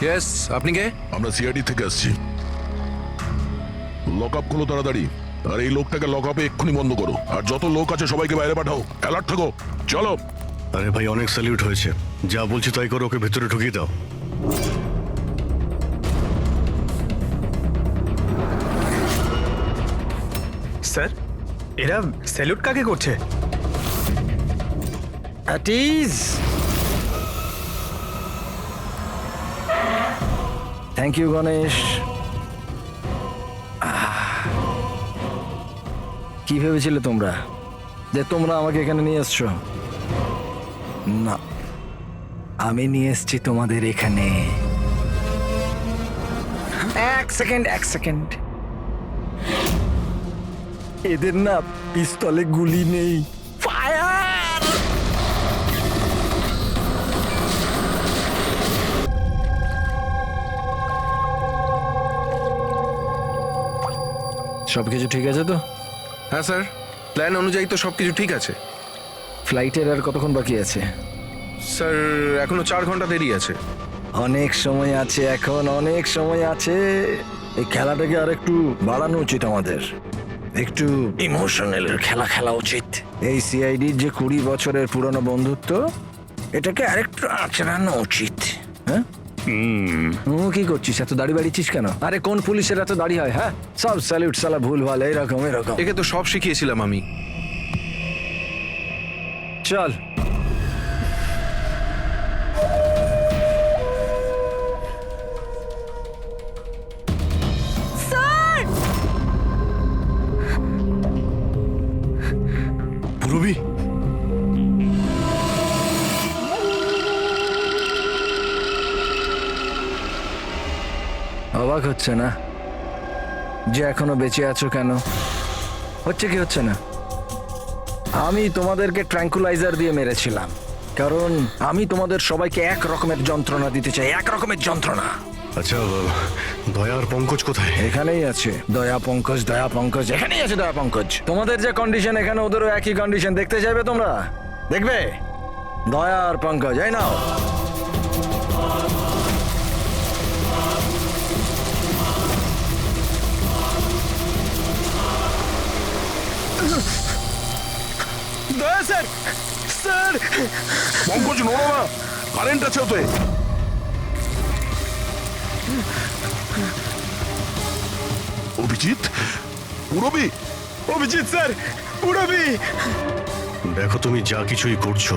Yes, আপনি কে? আমরা CID থেকে আসছি। লক আপ খোলো তাড়াতাড়ি, আর এই লোকটাকে লক আপে এক্ষুনি বন্ধ করো, আর যত লোক আছে সবাইকে বাইরে পাঠাও। অ্যালার্ট থাকো, চলো। আরে ভাই, অনেক স্যালিউট হয়েছে, যা বলছি তাই করো, ওকে ভেতরে ঢুকিয়ে দাও। স্যার, এরা স্যালুট কাকে করছে? Thank you Ganesh. কি ভেবেছিলে তোমরা যে তোমরা আমাকে এখানে নিয়ে এসছো? না, আমি নিয়ে এসছি তোমাদের এখানে। এক সেকেন্ড। এদের না পিস্তলে গুলি নেই। ফায়ার! সবকিছু ঠিক আছে তো? হ্যাঁ স্যার, প্ল্যান অনুযায়ী তো সবকিছু ঠিক আছে। ফ্লাইটের আর কতক্ষণ বাকি আছে? স্যার, এখনো 4 ঘন্টা দেরি আছে। অনেক সময় আছে, এখন অনেক সময় আছে। এই খেলাটাকে আর একটু বাড়ানো উচিত আমাদের, একটু ইমোশনাল খেলা উচিত। এই সিআইডির যে 20 বছরের পুরনো বন্ধুত্ব, এটাকে আরেকটু আচড়ানো উচিত। হ্যাঁ, কি করছিস? এত দাড়ি বাড়িছিস কেন? আরে কোন পুলিশের এত দাড়ি হয়? হ্যাঁ, সব স্যালুট সালা ভুলভাল এরকম। একে তো সব শিখিয়েছিলাম আমি। চল। পূরবী, অবাক হচ্ছে না যে এখনো বেঁচে আছো? কেন হচ্ছে? কি হচ্ছে না? আমি তোমাদেরকে ট্র্যাঙ্কুলাইজার দিয়ে মেরেছিলাম, কারণ আমি তোমাদের সবাইকে এক রকমের যন্ত্রণা দিতে চাই, এক রকমের যন্ত্রণা। আচ্ছা, দয়া আর পঙ্কজ কোথায়? এখানেই আছে দয়া পঙ্কজ, এখানেই আছে দয়া পঙ্কজ। তোমাদের যে কন্ডিশন, এখানে ওদেরও একই কন্ডিশন। দেখতে চাইবে তোমরা? দেখবে? দয়া আর পঙ্কজ, এই নাও। দয়া স্যার, স্যার! পঙ্কজ, নোড়ো না, কারেন্ট আছে ওতে। অভিজিৎ, পূরবী। অভিজিৎ স্যার, পূরবী! দেখো, তুমি যা কিছুই করছো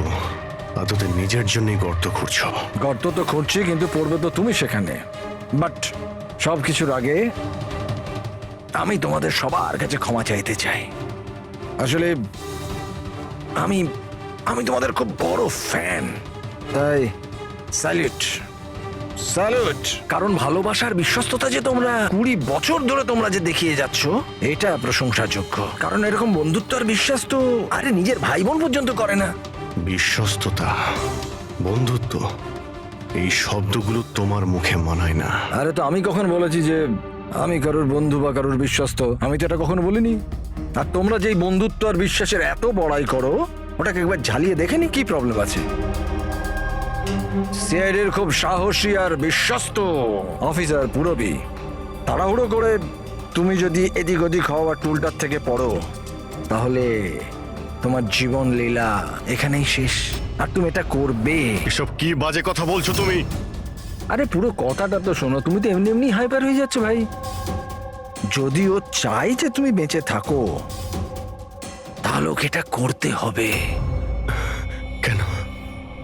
তা তোদের নিজের জন্যই গর্ত খুঁড়ছো। গর্ত তো খুঁড়ছি, কিন্তু পড়বে তো তুমি সেখানে। বাট সব কিছুর আগে আমি তোমাদের সবার কাছে ক্ষমা চাইতে চাই। আসলে আমি আমি তোমাদের খুব বড় ফ্যান, তাই স্যালুট। কারণ ভালোবাসার বিশ্বস্ততা যে তোমরা 20 বছর ধরে তোমরা যে দেখিয়ে যাচ্ছ, এটা প্রশংসাযোগ্য। কারণ এরকম বন্ধুত্ব আর বিশ্বাস তো আরে নিজের ভাই বোন পর্যন্ত করে না। বিশ্বস্ততা, বন্ধুত্ব, এই শব্দগুলো তোমার মুখে মানায় না। আরে তো আমি কখন বলেছি যে আমি কারোর বন্ধু বা কারোর বিশ্বস্ত? আমি তো এটা কখনো বলিনি। আর তোমরা যেই বন্ধুত্ব আর বিশ্বাসের এত বড়াই করো, ওটাকে একবার ঝালিয়ে দেখেনি কি প্রবলেম আছে? সিআইডির খুব সাহসী আর বিশ্বস্ত অফিসার পূরবী, তাড়াহুড়ো করে তুমি যদি এদিক ওদিক হওয়া টুলটার থেকে পড়ো, তাহলে তোমার জীবন লীলা এখানেই শেষ। আর তুমি এটা করবে। এসব কি বাজে কথা বলছো তুমি? আরে পুরো কথাটা তো শোনো। তুমি তো এমনি এমনি হাইপার হয়ে যাচ্ছ ভাই। যদি ও চাই যে তুমি বেঁচে থাকো, তাহলে ওকে এটা করতে হবে। কেন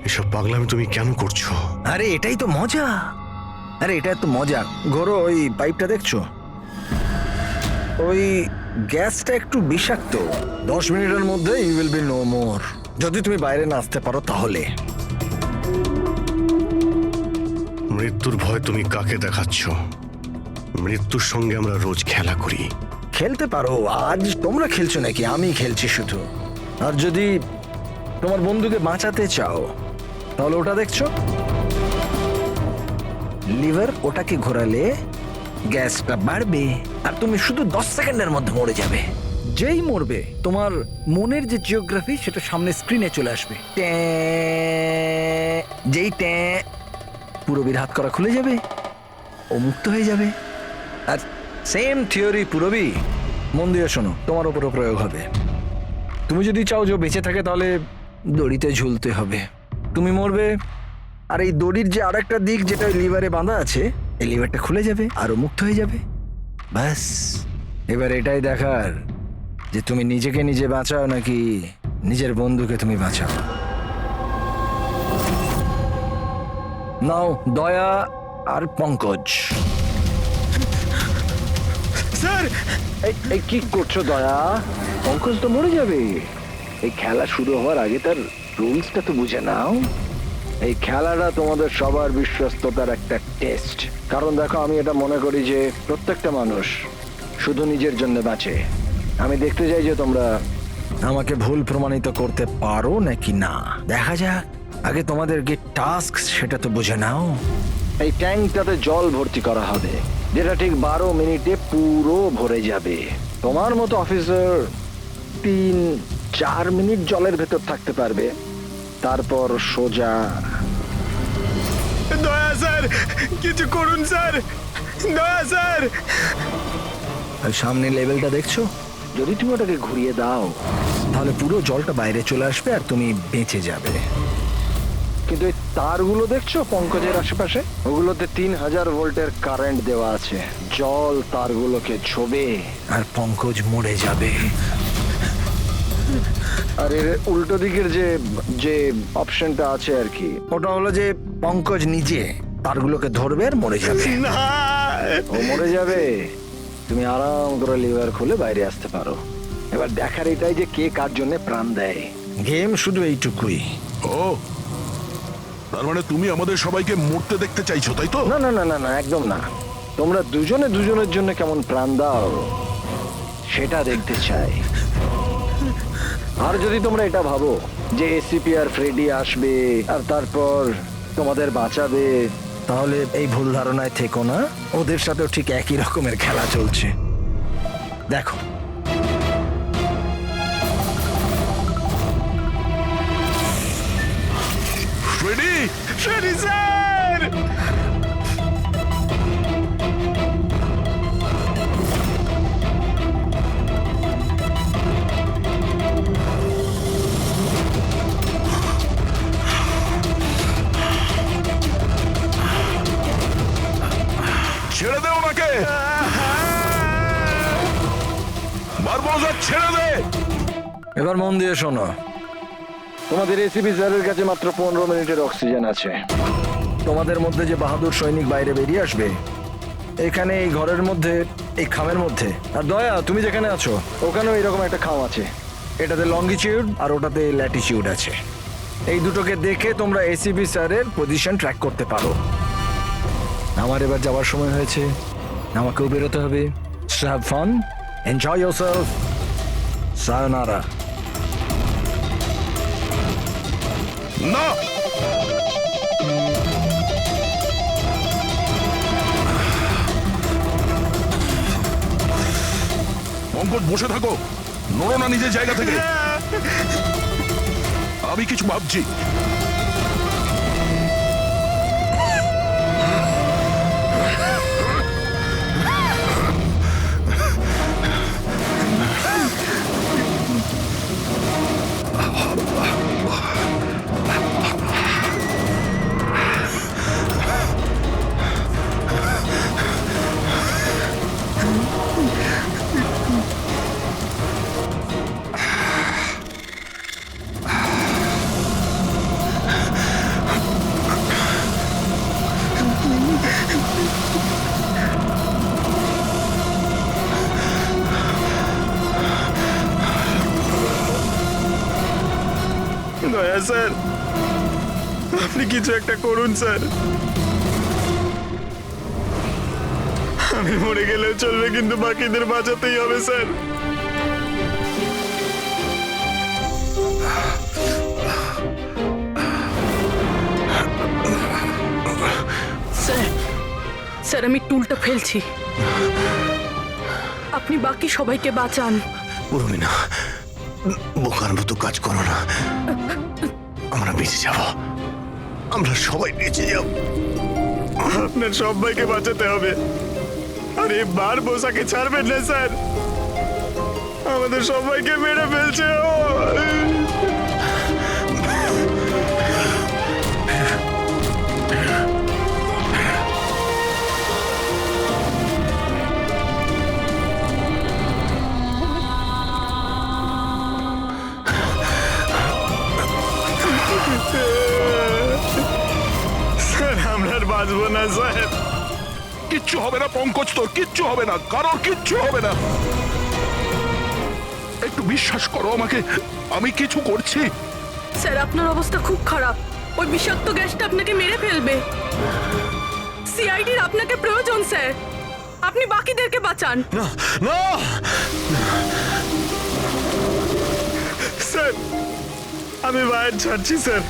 এসব পাগলামি তুমি কেন করছো? আরে এটাই তো মজা। এটা তো মজা। ঘোরো, ওই পাইপটা দেখছো? ওই গ্যাসটা একটু বিষাক্ত। 10 মিনিটের মধ্যে you will be no more. যদি তুমি বাইরে না আসতে পারো তাহলে। মৃত্যুর ভয় তুমি কাকে দেখাচ্ছ? মৃত্যুর সঙ্গে আমরা রোজ খেলা করি। খেলতে পারো। আজ তোমরা খেলছো নাকি? আমি খেলছি শুধু। আর যদি তোমার বন্ধুকে বাঁচাতে চাও, তাহলে ওটা দেখছো, লিভার, ওটাকে ঘোরালে গ্যাসটা বাড়বে আর তুমি শুধু 10 সেকেন্ডের মধ্যে মরে যাবে। যেই মরবে, তোমার মনের যে জিওগ্রাফি সেটা সামনে স্ক্রিনে চলে আসবে। যেই পুরবীর হাত করা খুলে যাবে, ও মুক্ত হয়ে যাবে। আর সেম থিওরি পুরবী, মন দিয়ে শোনো, তোমার উপরও প্রয়োগ হবে। তুমি যদি চাও যে ও বেঁচে থাকে, তাহলে দড়িতে ঝুলতে হবে, তুমি মরবে। আর এই দড়ির যে আরেকটা দিক, যেটা লিভারে বাঁধা আছে, এই লিভারটা খুলে যাবে আর ও মুক্ত হয়ে যাবে। ব্যাস, এবার এটাই দেখার যে তুমি নিজেকে নিজে বাঁচাও নাকি নিজের বন্ধুকে তুমি বাঁচাও। নাও দয়া আর পঙ্কজ। স্যার এই কি করছো দয়া? পঙ্কজ তো মরে যাবে। এই খেলা শুরু হওয়ার আগে তার রুলসটা তো বুঝে নাও। এই খেলাটা তোমাদের সবার বিশ্বস্ততার একটা টেস্ট। কারণ দেখো, আমি এটা মনে করি যে প্রত্যেকটা মানুষ শুধু নিজের জন্য বাঁচে। আমি দেখতে চাই যে তোমরা আমাকে ভুল প্রমাণিত করতে পারো নাকি না। দেখা যাক। আগে তোমাদেরকে টাস্ক সেটা তো বুঝে নাও। এই ট্যাঙ্কটাতে জল ভর্তি করা হবে, যেটা ঠিক 12 মিনিটে পুরো ভরে যাবে। তোমার মতো অফিসার 3-4 মিনিট জলের ভেতর থাকতে পারবে, তারপর সোজা। দয়া স্যার, কিছু করুন স্যার, দয়া স্যার। আর সামনে লেভেলটা দেখছো? যদি তুমি ওটাকে ঘুরিয়ে দাও, তাহলে পুরো জলটা বাইরে চলে আসবে আর তুমি বেঁচে যাবে। কিন্তু এই তারগুলো দেখছো পঙ্কজের আশেপাশে, ওগুলোতে 3000 ভোল্টের কারেন্ট দেওয়া আছে। জল তারগুলোকে ছোবে আর পঙ্কজ মরে যাবে। আর এর উল্টো দিকের যে অপশনটা আছে আর কি, ওটা হলো যে পঙ্কজ নিজে তারগুলোকে ধরবে আর মরে যাবে। না, ও মরে যাবে, তুমি আরাম করে লিভার খুলে বাইরে আসতে পারো। এবার দেখার এটাই যে কে কার জন্য প্রাণ দেয়। গেম শুধু এইটুকুই। ও, তার মানে তুমি আমাদের সবাইকে মরতে দেখতে চাইছো, তাই তো? না না না না না, একদম না। তোমরা দুজনে দুজনের জন্য কেমন প্রাণ দাও সেটা দেখতে চাই। আর যদি তোমরা এটা ভাবো যে এসিপি আর ফ্রেডি আসবে আর তারপর তোমাদের বাঁচাবে, তাহলে এই ভুল ধারণায় থেকো না। ওদের সাথেও ঠিক একই রকমের খেলা চলছে। দেখো, ফ্রেডি, ফ্রেডি স্যার। ছেড়ে দে ওনাকে, বারবাজার ছেড়ে দে। এবার মন দিয়ে শোনো। তোমাদের এসিপি স্যারের কাছে মাত্র 15 মিনিটের অক্সিজেন আছে। তোমাদের মধ্যে যে বাহাদুর সৈনিক বাইরে বেরিয়ে আসবে, এখানে এই ঘরের মধ্যে, এই খামের মধ্যে। আর দয়া, তুমি যেখানে আছো ওখানেও এরকম একটা খাম আছে। এটাতে লঙ্গিটিউড আর ওটাতে ল্যাটিটিউড আছে। এই দুটোকে দেখে তোমরা এসিপি স্যারের পজিশন ট্র্যাক করতে পারো। আমার এবার যাওয়ার সময় হয়েছে, আমাকেও বেরোতে হবে। Have fun, enjoy yourself, সায়োনারা। না, পঙ্কজ বসে থাকো, নড়ো না নিজের জায়গা থেকে। আমি কিছু ভাবছি। দয়া স্যার, আপনি কিছু একটা করুন স্যার। আমি মরে গেলেও চলবে, কিন্তু বাকিদের বাঁচাতেই হবে স্যার। স্যার, আমি টুলটা ফেলছি, আপনি বাকি সবাইকে বাঁচান। উর্মিনা, বোকার মতো কাজ করো না। আমরা বেঁচে যাব, আমরা সবাই বেঁচে যাব। আপনার সবাইকে বাঁচাতে হবে। আর এবার বোসাকে ছাড়বেন না স্যার, আমাদের সবাইকে মেরে ফেলছে ও। স্যার আমরা আর বাঁচবো না স্যার। কিচ্ছু হবে না পঙ্কজ, তোর কিচ্ছু হবে না, কারোর কিচ্ছু হবে না। একটু বিশ্বাস করো আমাকে, আমি কিছু করছি। স্যার আপনার অবস্থা খুব খারাপ, ওই বিষাক্ত গ্যাসটা আপনাকে মেরে ফেলবে। সিআইডির আপনাকে প্রয়োজন স্যার, আপনি বাকিদেরকে বাঁচান। স্যার আমি বাইরে ছাড়ছি sir.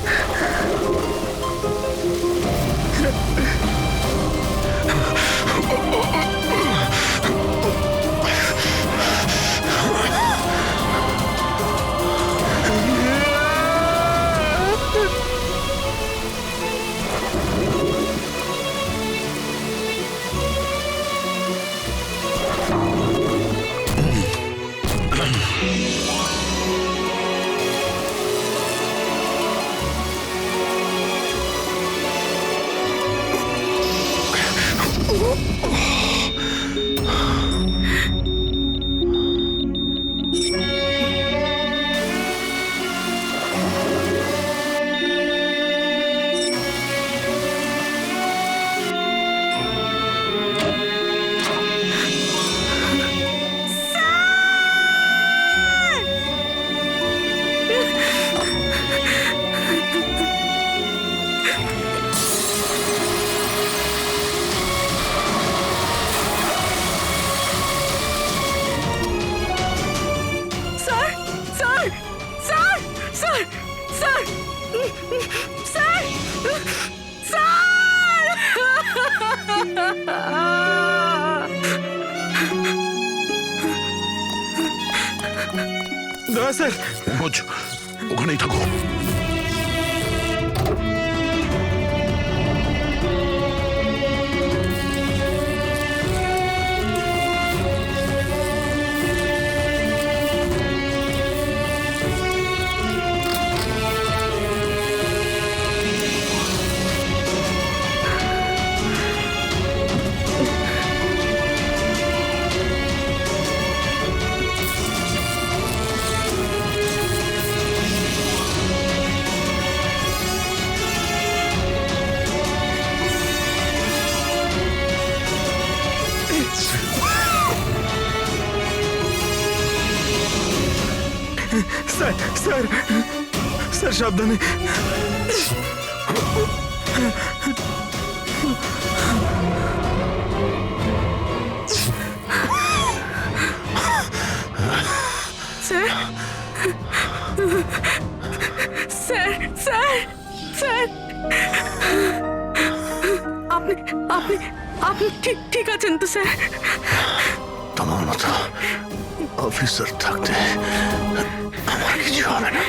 Sir sir sir sir sir sir দয়া স্যার। পঙ্কজ ওখানেই থাকো। স্যার স্যার স্যার সাবধানে। স্যার স্যার স্যার স্যার আপনি আপনি আপনি ঠিক ঠিক আছেন তো স্যার? তোমার মতো অফিসার থাকতে আমার কিছু হবে না।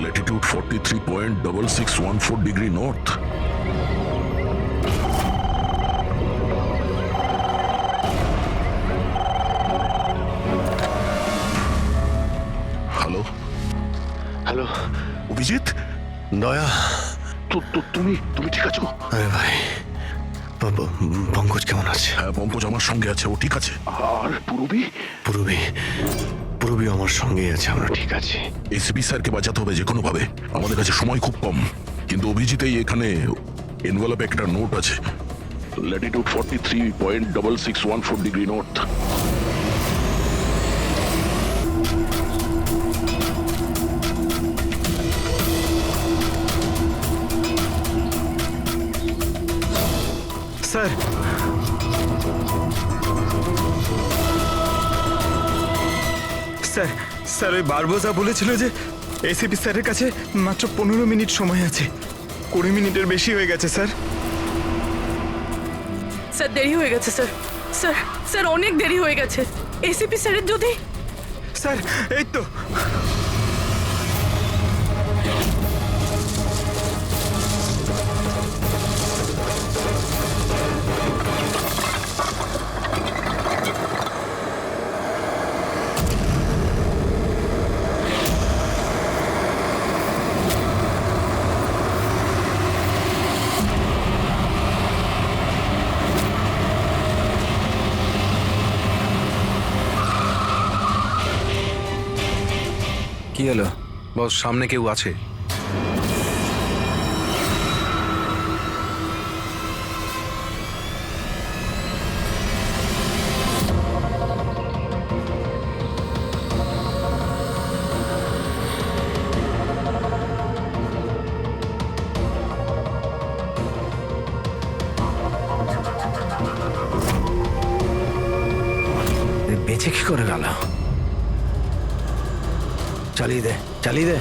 Latitude 43.6614 degree north. Hello hello Abhijit, দয়া। তুমি ঠিক আছো? আরে ভাই, পঙ্কজ কেমন আছে? হ্যাঁ পঙ্কজ আমার সঙ্গে আছে, ও ঠিক আছে। আর পূরবী? পূরবী আমার সঙ্গেই আছে, আমরা ঠিক আছি। এসপি স্যারকে বাঁচাতে হবে যে কোনো ভাবে, আমাদের কাছে সময় খুব কম। কিন্তু অভিজিতেই এখানে এনভেলপে একটা নোট আছে, Latitude 43.6614 degree north. Sir sir sir ওই বারবোজা বলেছিল যে এসিপি স্যারের কাছে মাত্র 15 মিনিট সময় আছে। 20 মিনিটের বেশি হয়ে গেছে স্যার। স্যার দেরি হয়ে গেছে স্যার, স্যার স্যার অনেক দেরি হয়ে গেছে। এসিপি স্যারের যদি স্যার এই তো। কি হলো? বস সামনে কেউ আছে। এ বেঁচে কি করে গেল? চালিয়ে দে, চালিয়ে দে।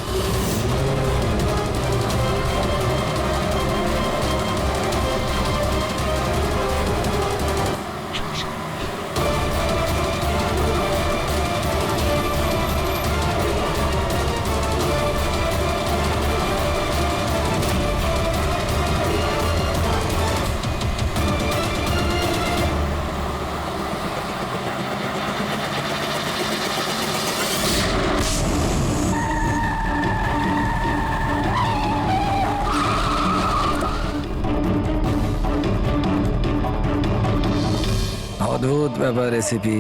অদ্ভুত ব্যাপার রেসিপি,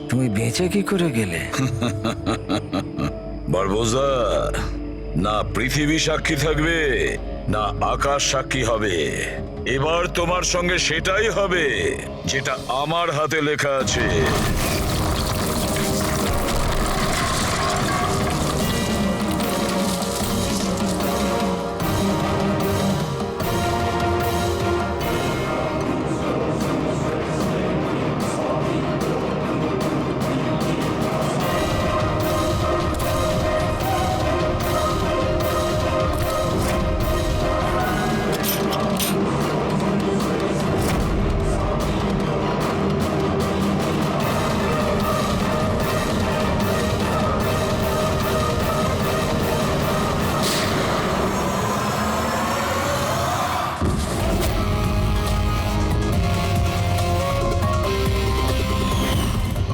তুমি বেঁচে কি করে গেলে? বারবোজা, না পৃথিবী সাক্ষী থাকবে না আকাশ সাক্ষী হবে। এবার তোমার সঙ্গে সেটাই হবে যেটা আমার হাতে লেখা আছে।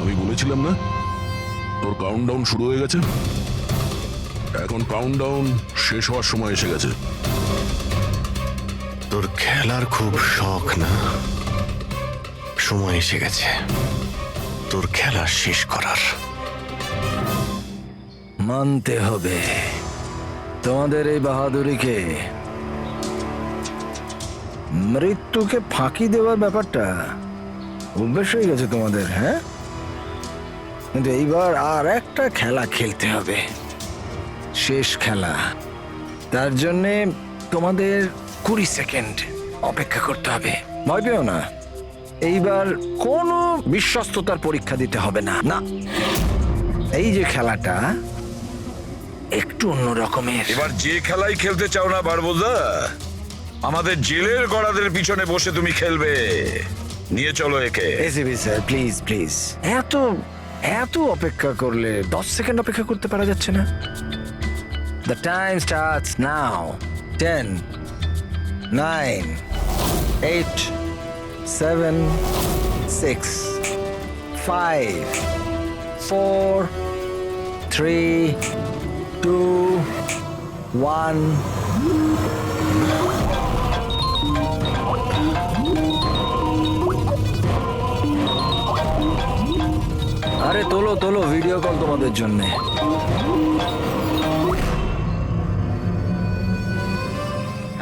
আমি বলেছিলাম না তোর কাউন্টডাউন শুরু হয়ে গেছে। এখন কাউন্টডাউন শেষ হওয়ার সময় এসে গেছে। তোর খেলার খুব শখ না? সময় এসে গেছে তোর খেলা শেষ করার। মানতে হবে তোমাদের এই বাহাদুরিকে। মৃত্যুকে ফাঁকি দেওয়ার ব্যাপারটা অভ্যেস হয়ে গেছে তোমাদের, হ্যাঁ? কিন্তু এইবার আর একটা খেলা খেলতে হবে, শেষ খেলা। তার জন্যে তোমাদের 20 সেকেন্ড অপেক্ষা করতে হবে। ভয় পেও না, এইবার কোনো বিশ্বস্ততার পরীক্ষা দিতে হবে না। না, এই যে খেলাটা একটু অন্য রকমের। এবার যে খেলাই খেলতে চাও না বারবোজা, আমাদের জেলের গড়াদের পিছনে বসে তুমি খেলবে। নিয়ে চলো একে। এসিবি স্যার, প্লিজ প্লিজ, এত এত অপেক্ষা করলে 10 সেকেন্ড অপেক্ষা করতে পারা যাচ্ছে না? The time starts now. 10, 9, 8, 7, 6, 5, 4, 3, 2, 1. আরে তোলো তোলো, ভিডিও কল তোমাদের জন্য।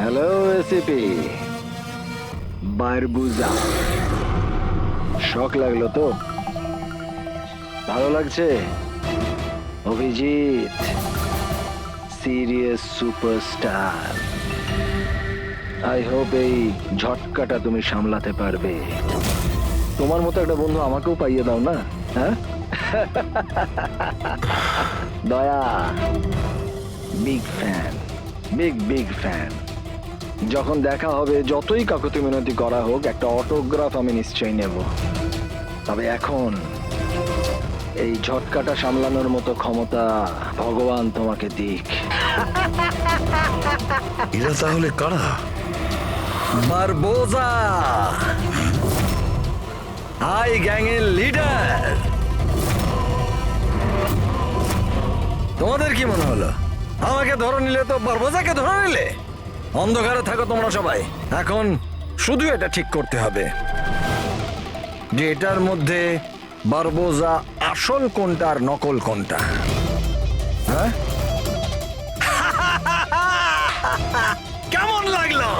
হ্যালো এসিপি বারবুজা, শখ লাগলো তো? ভালো লাগছে? Abhijit serious superstar. I hope এই ঝটকাটা তুমি সামলাতে পারবে। তোমার মতো একটা বন্ধু আমাকেও পাইয়ে দাও না, হ্যাঁ? দয়া বিগ ফ্যান, বিগ ফ্যান। যখন দেখা হবে, যতই কাকুতি মিনতি করা হোক, একটা অটোগ্রাফ আমি নিশ্চয়ই নেব। তবে এখন এই ঝটকাটা সামলানোর মতো ক্ষমতা ভগবান তোমাকে দিক। এরা তাহলে কারা? বারবোজা, আই গ্যাংয়ের লিডার। তোমাদের কি মনে হলো আমাকে ধরে নিলে তো বারবোজাকে ধরে নিলে? অন্ধকারে থাকো তোমরা সবাই। এখন শুধু এটা ঠিক করতে হবে যে এটার মধ্যে বারবোজা আসল কোনটা আর নকল কোনটা। হ্যাঁ, কেমন লাগলো?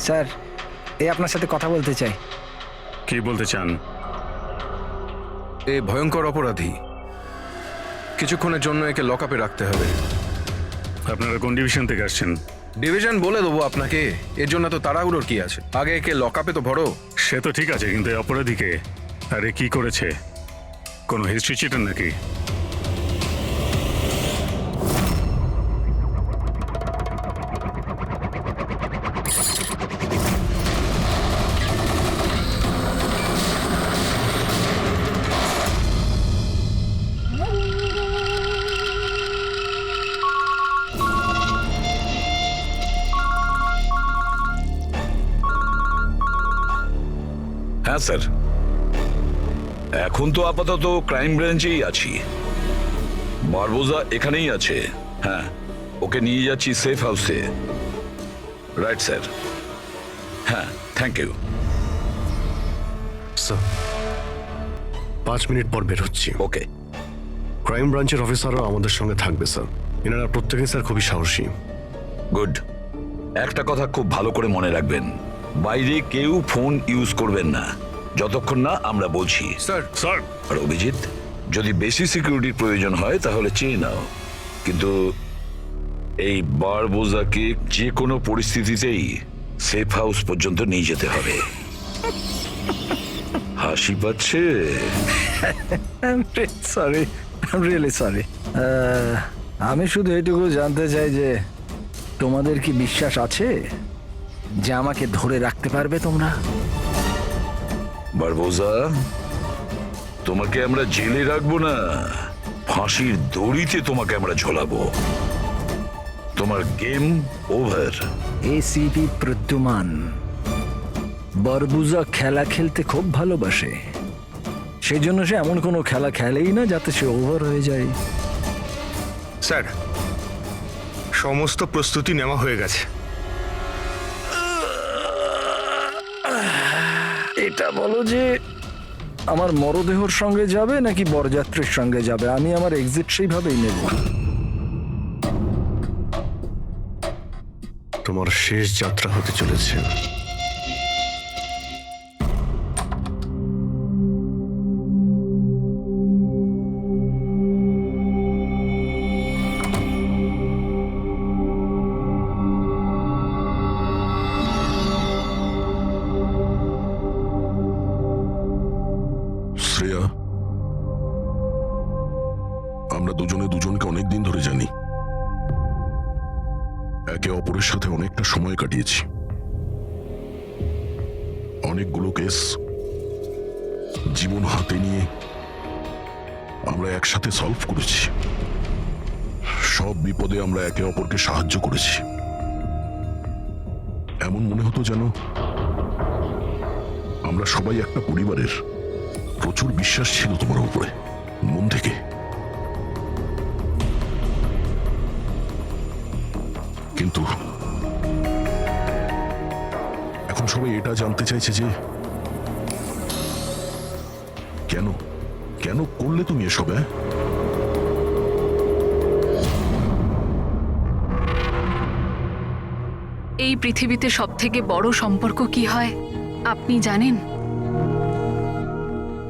স্যার, এই আপনার সাথে কথা বলতে চাই। কি বলতে চান? এ ভয়ঙ্কর অপরাধী, কিছুক্ষণের জন্য একে লকআপে রাখতে হবে। আপনারা কোন ডিভিশন থেকে আসছেন? ডিভিশন বলে দেবো আপনাকে, এর জন্য তো তাড়াহুড়োর কি আছে? আগে একে লকআপে তো ভরো। সে তো ঠিক আছে, কিন্তু এই অপরাধীকে আরে কি করেছে? কোনো হিস্ট্রি চিটার নাকি? হ্যাঁ স্যার, এখন তো আপাতত ক্রাইম ব্রাঞ্চেই আছি। বারবোজা এখানেই আছে। হ্যাঁ, ওকে নিয়ে যাচ্ছি সেফ হাউসে। Right sir. হ্যাঁ, থ্যাংক ইউ। স্যার, 5 মিনিট পর বের হচ্ছি। ওকে। ক্রাইম ব্রাঞ্চের অফিসারও আমাদের সঙ্গে থাকবে স্যার। এনারা প্রত্যেকেই স্যার খুবই সাহসী। গুড। একটা কথা খুব ভালো করে মনে রাখবেন, বাইরে কেউ ফোন ইউজ করবেন না যতক্ষণ না আমরা বলছি। স্যার, স্যার, আর অভিজিৎ, যদি বেশি সিকিউরিটির প্রয়োজন হয় তাহলে চেয়ে নাও, কিন্তু এই বারবোজাকে যে কোনো পরিস্থিতিতেই সেফ হাউস পর্যন্ত নিয়ে যেতে হবে। হাসি পাচ্ছে? Sorry, really sorry. আমি শুধু এটুকু জানতে চাই যে তোমাদের কি বিশ্বাস আছে যে আমাকে ধরে রাখতে পারবে তোমরা? বারবোজা, তোমাকে আমরা জেলে রাখবো না, ফাঁসির দড়িতে তোমাকে আমরা ঝোলাবো। তোমার গেম ওভার। এসিপি প্রদ্যুমান বারবোজা খেলা খেলতে খুব ভালোবাসে, সেই জন্য সে এমন কোনো খেলা খেলেই না যাতে সে ওভার হয়ে যায়। স্যার, সমস্ত প্রস্তুতি নেওয়া হয়ে গেছে। এটা বলো যে আমার মরদেহর সঙ্গে যাবে নাকি বরযাত্রীর সঙ্গে যাবে? আমি আমার এক্সিট সেইভাবেই নেব। তোমার শেষ যাত্রা হতে চলেছে। শ্রেয়া, আমরা দুজনে দুজনকে অনেকদিন ধরে জানি, একে অপরের সাথে অনেকটা সময় কাটিয়েছি, অনেকগুলো কেস জীবন হাতে নিয়ে আমরা একসাথে সলভ করেছি। সব বিপদে আমরা একে অপরকে সাহায্য করেছি। এমন মনে হতো যেন আমরা সবাই একটা পরিবারের। প্রচুর বিশ্বাস ছিল তোমার উপরে, মন থেকে। কিন্তু এখন সবাই এটা জানতে চাইছে যে কেন কেন করলে তুমি এসব? এই পৃথিবীতে সবথেকে বড় সম্পর্ক কি হয় আপনি জানেন?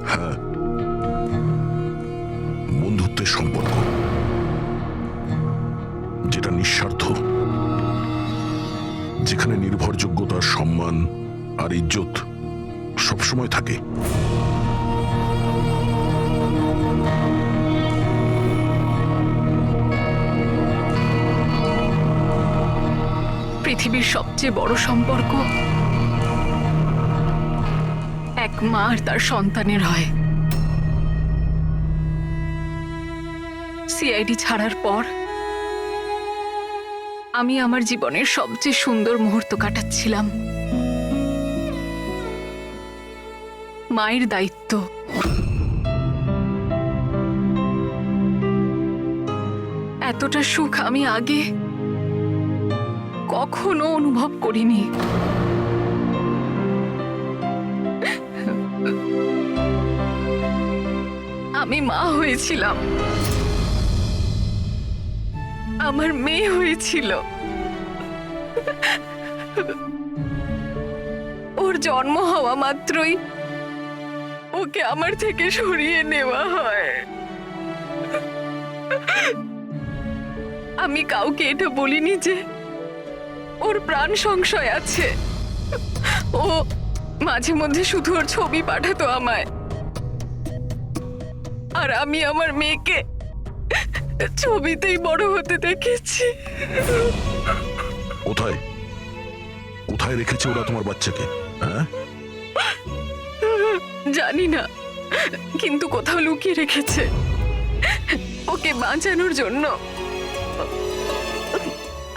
হ্যাঁ, বন্ধুত্বের সম্পর্ক, যেটা নিঃস্বার্থ, যেখানে নির্ভরযোগ্যতা, সম্মান আর ইজ্জত সবসময় থাকে। পৃথিবীর সবচেয়ে বড় সম্পর্ক এক মা আর তার সন্তানের হয়। সিআইডি ছাড়ার পর আমি আমার জীবনের সবচেয়ে সুন্দর মুহূর্ত কাটাচ্ছিলাম। মায়ের দায়িত্ব, এতটা সুখ আমি আগে কখনো অনুভব করিনি। আমি মা হয়েছিলাম, আমার মেয়ে হয়েছিল। ওর জন্ম হওয়া মাত্রই ওকে আমার থেকে সরিয়ে নেওয়া হয়। আমি কাউকে এটা বলিনি যে ওর প্রাণ সংশয় আছে। ও মাঝে মধ্যে শুধু ওর ছবি পাঠাতো আমায়, আর আমি আমার মেয়েকে ছবিতেই বড় হতে দেখেছি। কোথায় কোথায় রেখেছে ওরা তোমার বাচ্চাকে? হ্যাঁ, জানি না, কিন্তু কোথাও লুকিয়ে রেখেছে ওকে বাঁচানোর জন্য।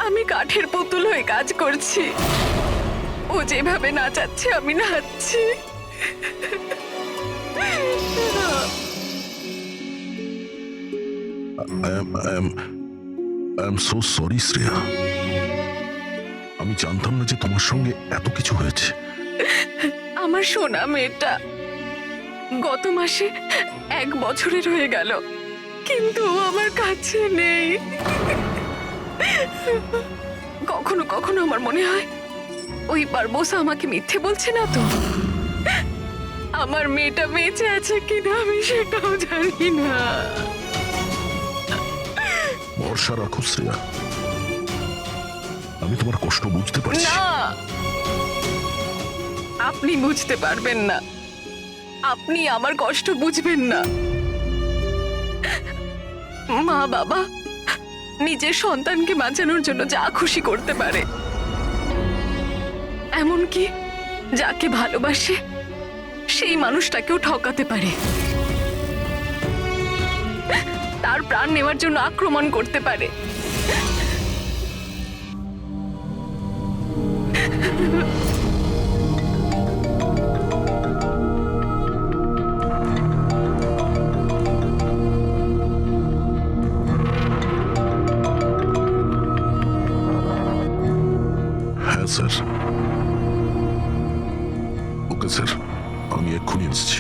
আমি কাঠের পুতুল হয়ে কাজ করছি, ও যেভাবে নাচাচ্ছে আমি নাচছি। I am so sorry, Shreya. আমি জানতাম না যে তোমার সঙ্গে এত কিছু হয়েছে। আমার সোনা মেয়েটা গত মাসে 1 বছরের হয়ে গেল, কিন্তু ও আমার কাছে নেই। কখনো কখনো আমার মনে হয় ওই বারবোসা আমাকে মিথ্যে বলছে না তো। আমার মেয়েটা বেঁচে আছে কিনা আমি সেটাও জানি না। ভরসা রাখো শ্রেয়া, আমি তোমার কষ্ট বুঝতে পারছি। না, আপনি বুঝতে পারবেন না, আপনি আমার কষ্ট বুঝবেন না। মা বাবা নিজের সন্তানকে বাঁচানোর জন্য যা খুশি করতে পারে, এমনকি যাকে ভালোবাসে সেই মানুষটাকেও ঠকাতে পারে, তার প্রাণ নেওয়ার জন্য আক্রমণ করতে পারে। হ্যাঁ স্যার, ওকে স্যার, আমি এক্ষুনি আসছি।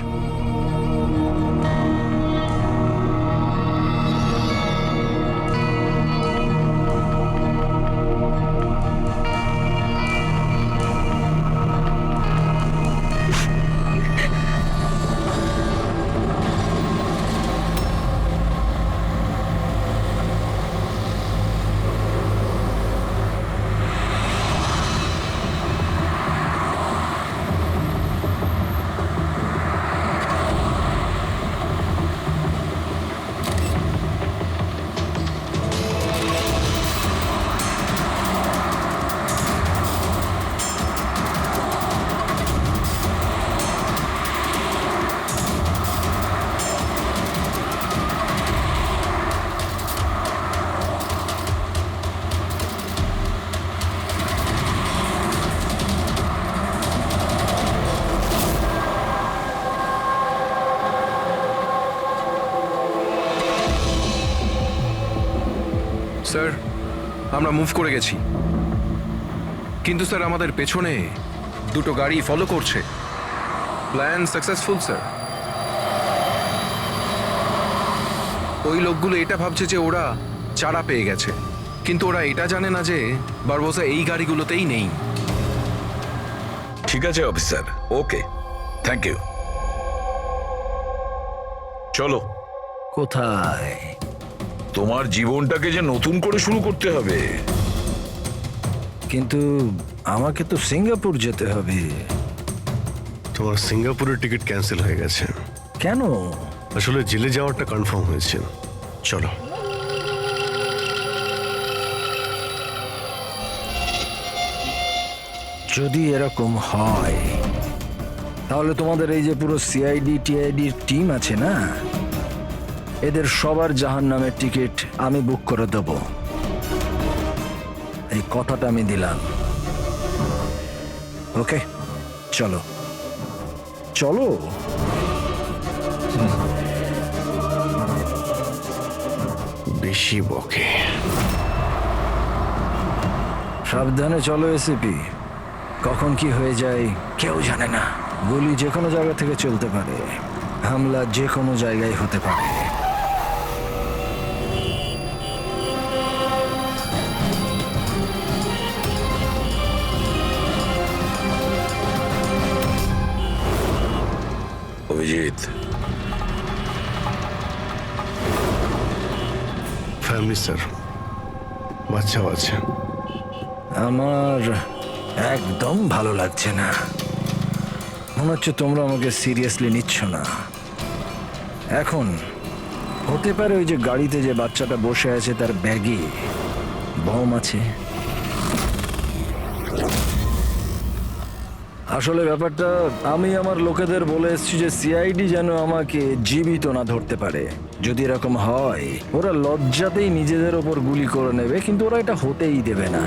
স্যার আমরা মুভ করে গেছি, কিন্তু স্যার আমাদের পেছনে দুটো গাড়ি ফলো করছে। Plan successful sir. ওই লোকগুলো এটা ভাবছে যে ওরা চারা পেয়ে গেছে, কিন্তু ওরা এটা জানে না যে বারবোসা এই গাড়িগুলোতেই নেই। ঠিক আছে অফিসার, ওকে, থ্যাংক ইউ। চলো, কোথায়? তোমার জীবনটাকে যে নতুন করে শুরু করতে হবে। কিন্তু আমাকে তো সিঙ্গাপুর যেতে হবে। তোমার সিঙ্গাপুরের টিকিট ক্যান্সেল হয়ে গেছে। কেন? আসলে জেলে যাওয়াটা কনফার্ম হয়েছে। চলো। যদি এরকম হয় তাহলে তোমাদের এই যে পুরো সিআইডি টিআইডির টিম আছে না, এদের সবার জাহান্নামের টিকিট আমি বুক করে দেব। এই কথাটা আমি দিলাম। ওকে, চলো চলো। বেশি বকে। সাবধানে চলো এসিপি, কখন কি হয়ে যায় কেউ জানে না। গুলি যে কোনো জায়গা থেকে চলতে পারে, হামলা যে কোনো জায়গায় হতে পারে। অভিজিৎ, ফ্যামিলি স্যার, বাচ্চাও আছে। আমার একদম ভালো লাগছে না। মনে হচ্ছে তোমরা আমাকে সিরিয়াসলি নিচ্ছ না। এখন হতে পারে ওই যে গাড়িতে যে বাচ্চাটা বসে আছে তার ব্যাগে বম আছে। আসলে ব্যাপারটা আমি আমার লোকেদের বলে এসেছি যে সিআইডি যেন আমাকে জীবিত না ধরতে পারে। যদি এরকম হয় ওরা লজ্জাতেই নিজেদের ওপর গুলি করে নেবে, কিন্তু ওরা এটা হতেই দেবে না।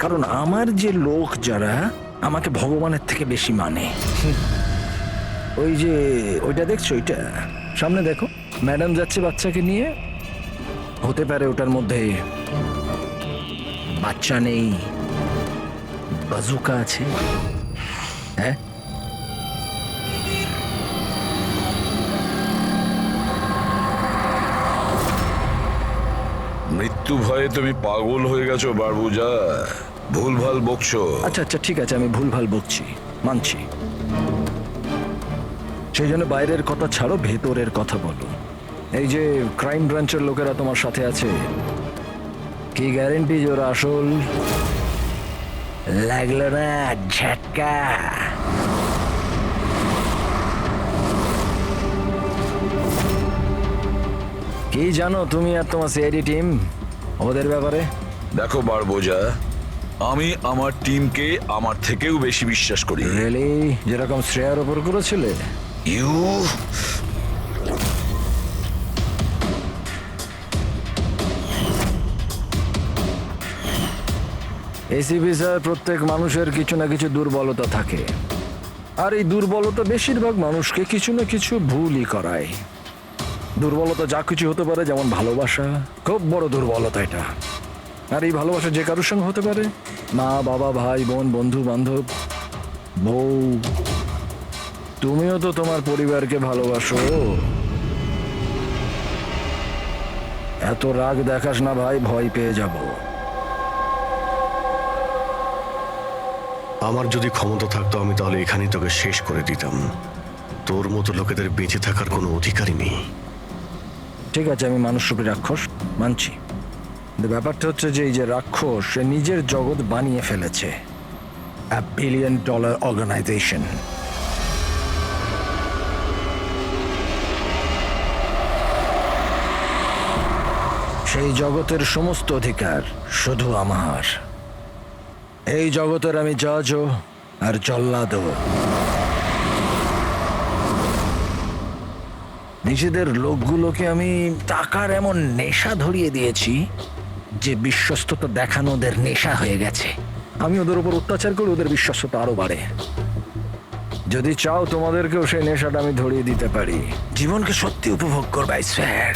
কারণ আমার যে লোক যারা আমাকে ভগবানের থেকে বেশি মানে। ওই যে ওইটা দেখছো, ওইটা সামনে দেখো, ম্যাডাম যাচ্ছে বাচ্চাকে নিয়ে। হতে পারে ওটার মধ্যে বাচ্চা নেই, বাজুকা আছে। হ্যাঁ, মৃত্যু ভয়ে তুমি পাগল হয়ে গেছো বারবুজা, ভুলভাল বকছো। আচ্ছা আচ্ছা ঠিক আছে, আমি ভুলভাল বকছি, মানছি। সেই জন্য বাইরের কথা ছাড়ো, ভেতরের কথা বলো। এই যে ক্রাইম ব্রাঞ্চের লোকেরা তোমার সাথে আছে, কি গ্যারেন্টি যে ওরা আসল? লাগলো না ঝটকা? কি জানো তুমি আর তোমার সিআইডি টিম ওদের ব্যাপারে? দেখো বারবোজা, আমি আমার টিমকে আমার থেকেও বেশি বিশ্বাস করি। রিয়েলি? যেরকম শ্রেয়ার ওপর করেছিলে? ইউ এসিপি স্যার, প্রত্যেক মানুষের কিছু না কিছু দুর্বলতা থাকে, আর এই দুর্বলতা বেশিরভাগ মানুষকে কিছু না কিছু ভুলই করায়। দুর্বলতা যা কিছু হতে পারে, যেমন ভালোবাসা, খুব বড় দুর্বলতা এটা। আর এই ভালোবাসা যে কারোর সঙ্গে হতে পারে, মা বাবা, ভাই বোন, বন্ধু বান্ধব, বউ। তুমিও তো তোমার পরিবারকে ভালোবাসো। এত রাগ দেখাস না ভাই, ভয় পেয়ে যাব। আমার যদি ক্ষমতা থাকতো আমি তাহলে এখানেই তোকে শেষ করে দিতাম। তোর মতো লোকেদের বেঁচে থাকার কোনো অধিকারই নেই। ঠিক আছে, আমি মানুষরূপী রাক্ষস মানছি। কিন্তু ব্যাপারটা হচ্ছে যে এই যে রাক্ষস, সে নিজের জগৎ বানিয়ে ফেলেছে, $1 billion অর্গানাইজেশন। সেই জগতের সমস্ত অধিকার শুধু আমার। এই জগতের আমি জজও আর জল্লাদও। নিজেদের লোকগুলোকে আমি টাকার এমন নেশা ধরিয়ে দিয়েছি যে বিশ্বস্ততা দেখানো ওদের নেশা হয়ে গেছে। আমি ওদের উপর অত্যাচার করে ওদের বিশ্বস্ততা আরো বাড়ে। যদি চাও তোমাদেরকেও সেই নেশাটা আমি ধরিয়ে দিতে পারি। জীবনকে সত্যি উপভোগ করবাই স্যার।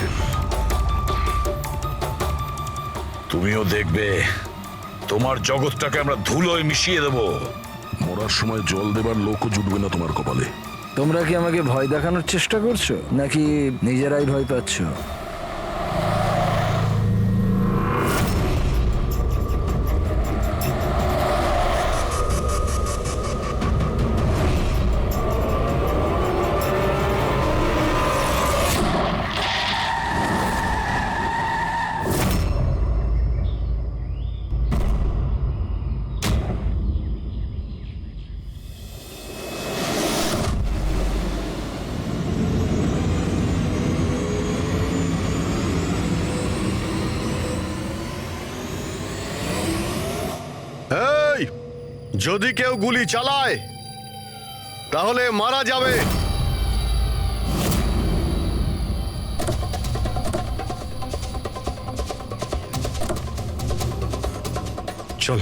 তুমিও দেখবে তোমার জগৎটাকে আমরা ধুলোয় মিশিয়ে দেব। মরার সময় জল দেবার লোকও জুটবে না তোমার কপালে। তোমরা কি আমাকে ভয় দেখানোর চেষ্টা করছো নাকি নিজেরাই ভয় পাচ্ছ? এই, যদি কেউ গুলি চালায় তাহলে মারা যাবে। চল।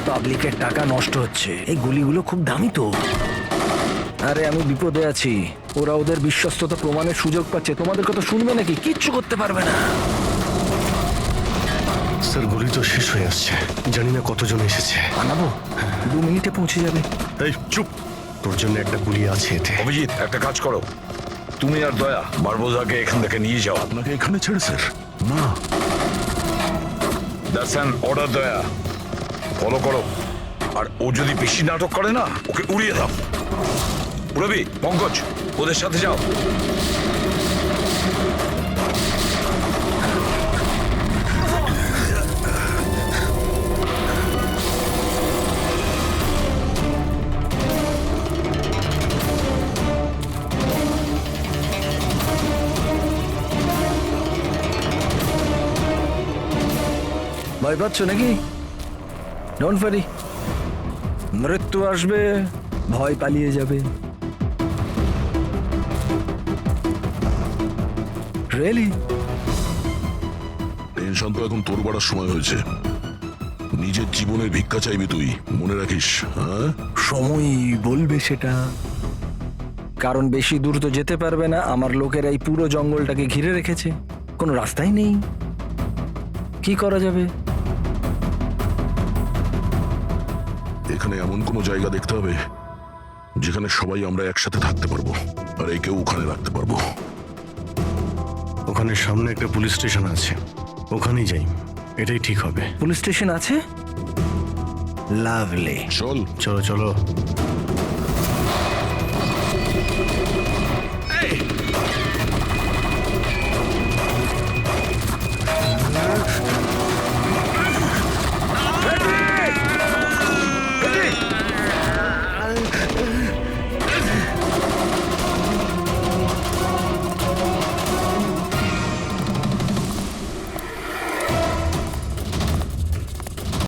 পাবলিকের টাকা নষ্ট হচ্ছে, এই গুলিগুলো খুব দামি তো। আরে আমি বিপদে আছি, ওরা ওদের বিশ্বস্ততা প্রমাণের সুযোগ পাচ্ছে। তোমাদের কথা শুনবে নাকি? কিচ্ছু করতে পারবে না। স্যার, গুলি তো শেষ হয়ে আসছে, জানি না কতজন এসেছে। আনাবো, 2 মিনিটে পৌঁছে যাবে। এই চুপ, তোর জন্য একটা গুলি আছে এতে। অভিজিৎ, একটা কাজ করো, তুমি আর দয়া বারবোজাকে এখান থেকে নিয়ে যাও। আপনাকে এখানে ছেড়ে স্যার? না, দ্যাটস অ্যান অর্ডার দয়া। ফলো করো, আর ও যদি বেশি নাটক করে না, ওকে উড়িয়ে দাও। রবি, পঙ্কজ, ওদের সাথে যাও। ভয় পাচ্ছ নাকি? ডোন্ট ওয়ারি, মৃত্যু আসবে, ভয় পালিয়ে যাবে। রিয়েলি? টেনশন তো এখন তোর বাড়ার সময় হয়েছে। নিজের জীবনের ভিক্ষা চাইবি তুই, মনে রাখিস। হ্যাঁ, সময় বলবে সেটা। কারণ বেশি দূর তো যেতে পারবে না, আমার লোকেরা এই পুরো জঙ্গলটাকে ঘিরে রেখেছে, কোনো রাস্তাই নেই। কি করা যাবে? এখানে এমন কোনো জায়গা দেখতে হবে যেখানে সবাই আমরা একসাথে থাকতে পারবো, আর একেও ওখানে রাখতে পারবো। ওখানে সামনে একটা পুলিশ স্টেশন আছে, ওখানেই যাই, এটাই ঠিক হবে। পুলিশ স্টেশন আছে? লাভলি। চল। চলো চলো।